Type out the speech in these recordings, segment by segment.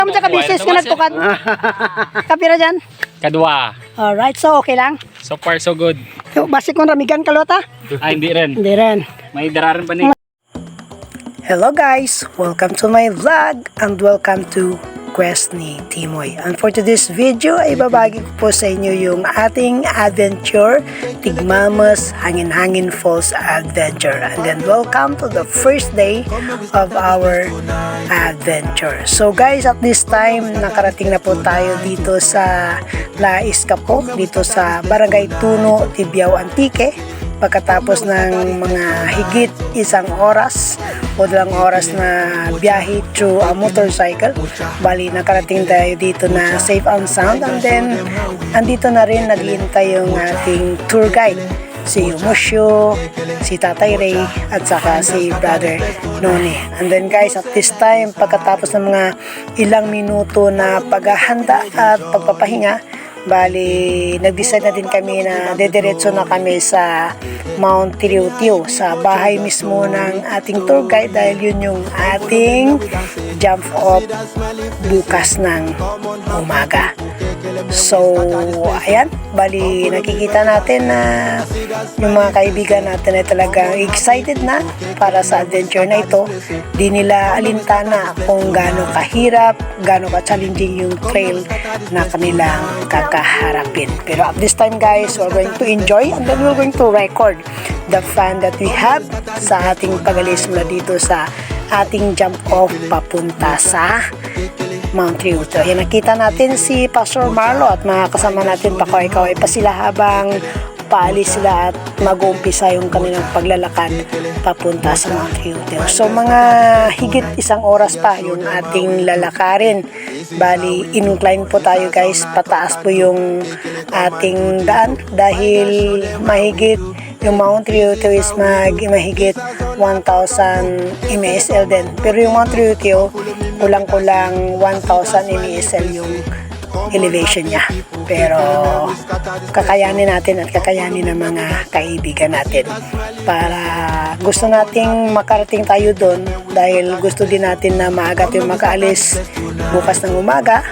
Kamu sa ka-business ka nagtukad? Kapira dyan? Kadwa. Alright, so okay lang? So far so good. Basi kong ramigan kalota? Hindi rin. Hindi rin. May dararan pa ni. Hello guys! Welcome to my vlog and welcome to Quest ni Timoy. And for today's video ay babagi ko po sa inyo yung ating adventure, Tigmamas Hangin-Hangin Falls Adventure. And then welcome to the first day of our adventure. So guys, at this time nakarating na po tayo dito sa La Iscapo, dito sa Barangay Tuno, Tibiao, Antique. Pagkatapos ng mga higit isang oras o 2 oras na biyahe through a motorcycle, bali nakarating tayo dito na safe and sound. And then andito na rin naghihintay yung ating tour guide, si Musyo, si Tatay Ray at saka si Brother Noni. And then guys, at this time pagkatapos ng mga ilang minuto na paghahanda at pagpapahinga, bali, nag-decide na din kami na dediretso na kami sa Mount Tirio-Tio, sa bahay mismo ng ating tour guide, dahil yun yung ating jump off bukas ng umaga. So, ayan, bali, nakikita natin na yung mga kaibigan natin ay talagang excited na para sa adventure na ito. Di nila alintana kung gaano kahirap, gaano ka-challenging yung trail na kanilang kakaharapin. Pero at this time guys, we're going to enjoy and then we're going to record the fun that we have sa ating pag-alis mula dito sa ating jump off papunta sa Mount Tirio-Tio. Yan, nakita natin si Pastor Marlo at mga kasama natin pakaway-kaway pa sila habang paalis sila at mag-uumpisa yung kanilang paglalakad papunta sa Mount Tirio-Tio. So mga higit 1 oras pa yung ating lalakarin. Bali, incline po tayo guys, pataas po yung ating daan dahil mahigit yung Mount Tirio-Tio is mahigit 1,000 msl din. Pero yung Mount Tirio-Tio, kulang-kulang 1,000 msl yung elevation niya. Pero kakayanin natin at kakayanin ng mga kaibigan natin. Para gusto nating makarating tayo doon dahil gusto din natin na maaga tayong makaalis bukas ng umaga.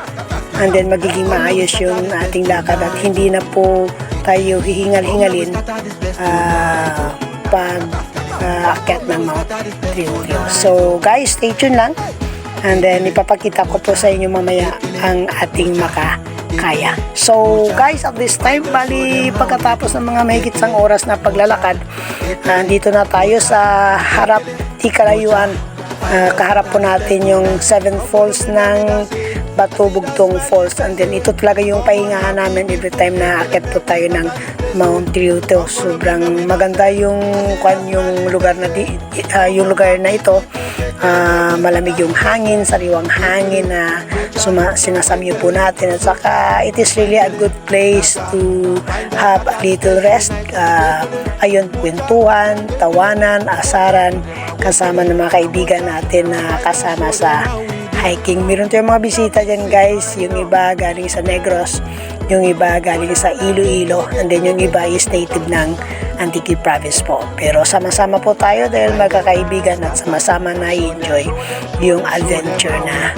And then magiging maayos yung ating lakad at hindi na po tayo hihingal-hingalin pag akyat ng Mount Tirio-Tio. So guys, stay tuned lang. And then ipapakita ko po sa inyo mamaya ang ating makakaya. So guys, at this time, bali pagkatapos ng mga mahigit 1 oras na paglalakad, dito na tayo sa harap Tikalayuan. Kaharap po natin yung 7 falls ng Batubugtong Falls. And then ito talaga yung pahingahan namin every time na akit po tayo ng Mount Tirio-Tio. Sobrang maganda yung lugar na yung lugar na ito. Malamig yung hangin, sariwang hangin na sinasamyo po natin, at saka it is really a good place to have a little rest. Ayun, kwentuhan, tawanan, asaran kasama ng mga kaibigan natin na kasama sa hiking. Meron tayong mga bisita dyan guys, yung iba galing sa Negros, yung iba galing sa Iloilo, and then yung iba is native ng Antique Province po. Pero sama-sama po tayo dahil magkakaibigan at sama-sama na i-enjoy yung adventure na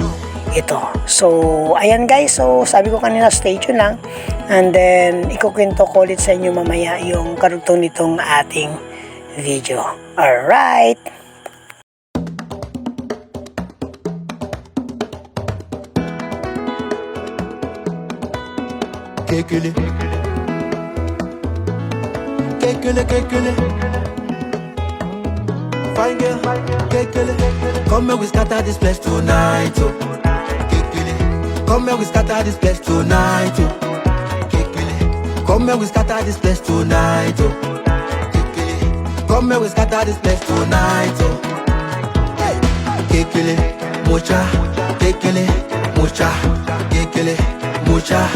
ito. So, ayan guys, so sabi ko kanina stay tuned lang, and then ikukwento ko ulit sa inyo mamaya yung karugtong nitong ating video. Alright! Kekele, kekele, kekele. Fine girl, kekele. Come here, we scatter this place tonight, oh. Kekele. Come here, we scatter this place tonight, oh. Kekele. Come here, we scatter this place tonight, oh. Kekele. Come here, we scatter this place tonight, oh. Kekele, mocha, kekele, mocha, kekele, mocha.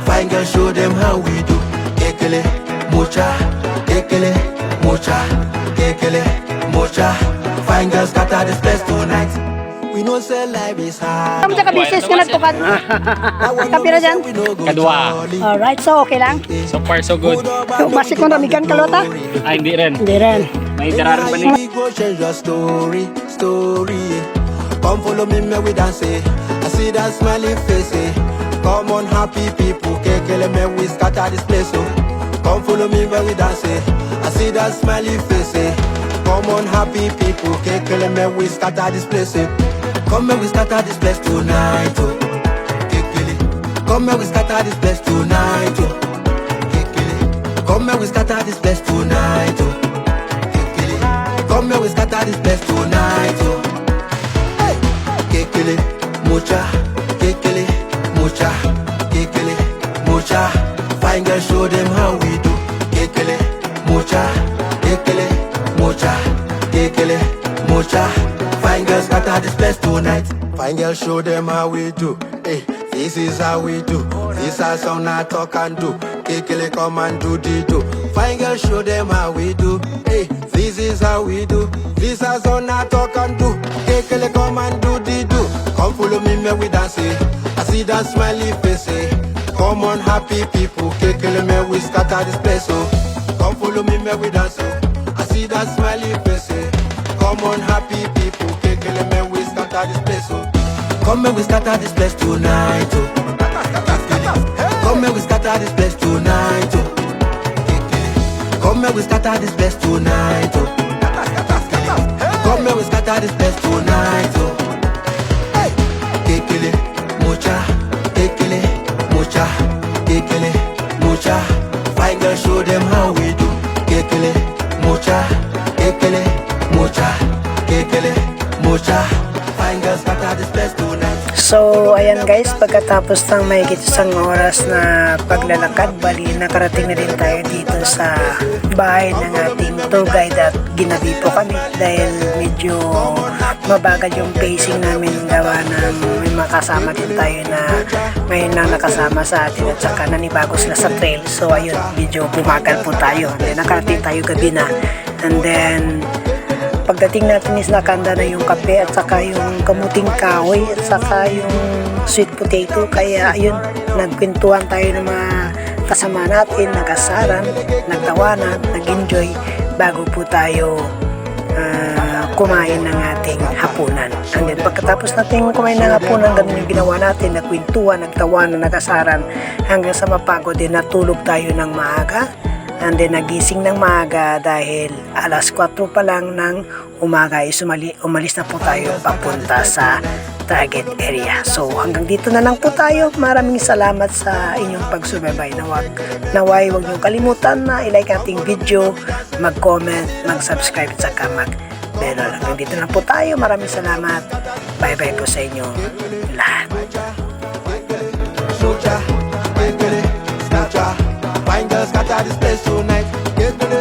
Fine girl, show them how we do. Kekele, mocha, kekele, mocha, kekele, mocha. Fine girls scatter this place tonight. We know say life is hard. Kamu sa ka-business ka nagtukad? Kapira dyan? Kadwa. Alright, so okay lang? So far so good. Basi kong ramigan kalota? Hindi rin. Hindi rin. May dararan pa ni. We go change your story. Come follow me, we dance. I see see that smiling face, eh? Come on, happy people, kekele me, we scatter this place, oh. Come follow me when we dance, eh? I see that smiling face, eh? Come on, happy people, kekele me, we scatter this place, eh? Come and we scatter this place tonight, oh. Kekele. Come and we scatter this place tonight, oh. Kekele. Come and we scatter this place tonight, oh. Kekele. Come and we scatter this place tonight, oh. Hey. Kekele, mucha, kekele, mucha, kekele, mucha. Fine girl, show them how we do. Kekele, mucha, kekele, mucha, kekele, mucha. Fine girls scatter this place tonight. Fine girls, show them how we do. Hey, this is how we do. This is how I talk and do. Kekele, come and do the do. Fine girls, show them how we do. Hey, this is how we do. This is how I talk and do. Kekele, come and do the do. Come follow me, me we dance. I see that smiley face. Come on, happy people. Kekele, me we scatter this place. Oh, come follow me, me we dance. I see that smiley face. Come on, happy people, kekele me, we scatter this place, oh. Come and we scatter this place tonight, oh. Come and we scatter this place tonight, oh. Come and we scatter this place tonight, oh. Come and we scatter this place tonight, oh. Hey, kekele, mucha, kekele, mucha, kekele, mucha. Fine girl, show them how we do. Kekele, mucha, kekele, mucha, kekele, mucha. Fine girls scatter this place tonight. So, ayan guys, pagkatapos ng mahigit isang oras na paglalakad, bali nakarating na din tayo dito sa bahay ng ating tour guide at ginabi po kami dahil medyo mabagal yung pacing namin gawa ng may makasama din tayo na ngayon lang nakasama sa atin at saka nanibago sila sa trail. So, ayun, medyo bumagal po tayo. And then, nakarating tayo gabi na. And then, pagdating natin is nakanda na yung kape at saka yung kamuting kahoy at saka yung sweet potato. Kaya ayun, nagkwentuhan tayo ng mga kasama natin, nagasaran, nagtawanan, nag-enjoy bago po tayo kumain ng ating hapunan. And then pagkatapos natin kumain ng hapunan, ganun yung ginawa natin, nagkwentuhan, nagtawanan, nagasaran hanggang sa mapagod din, natulog tayo ng maaga. And then nagising ng maaga dahil alas 4 pa lang ng umaga is umalis na po tayo papunta sa target area. So hanggang dito na lang po tayo. Maraming salamat sa inyong pagsubaybay. Naway huwag niyong kalimutan na i-like ating video, mag-comment, mag-subscribe at saka mag-bell. Hanggang dito na po tayo. Maraming salamat. Bye-bye po sa inyong lahat. Mucha, kekele, mucha. Fine girls scatter this place tonight. Kekele.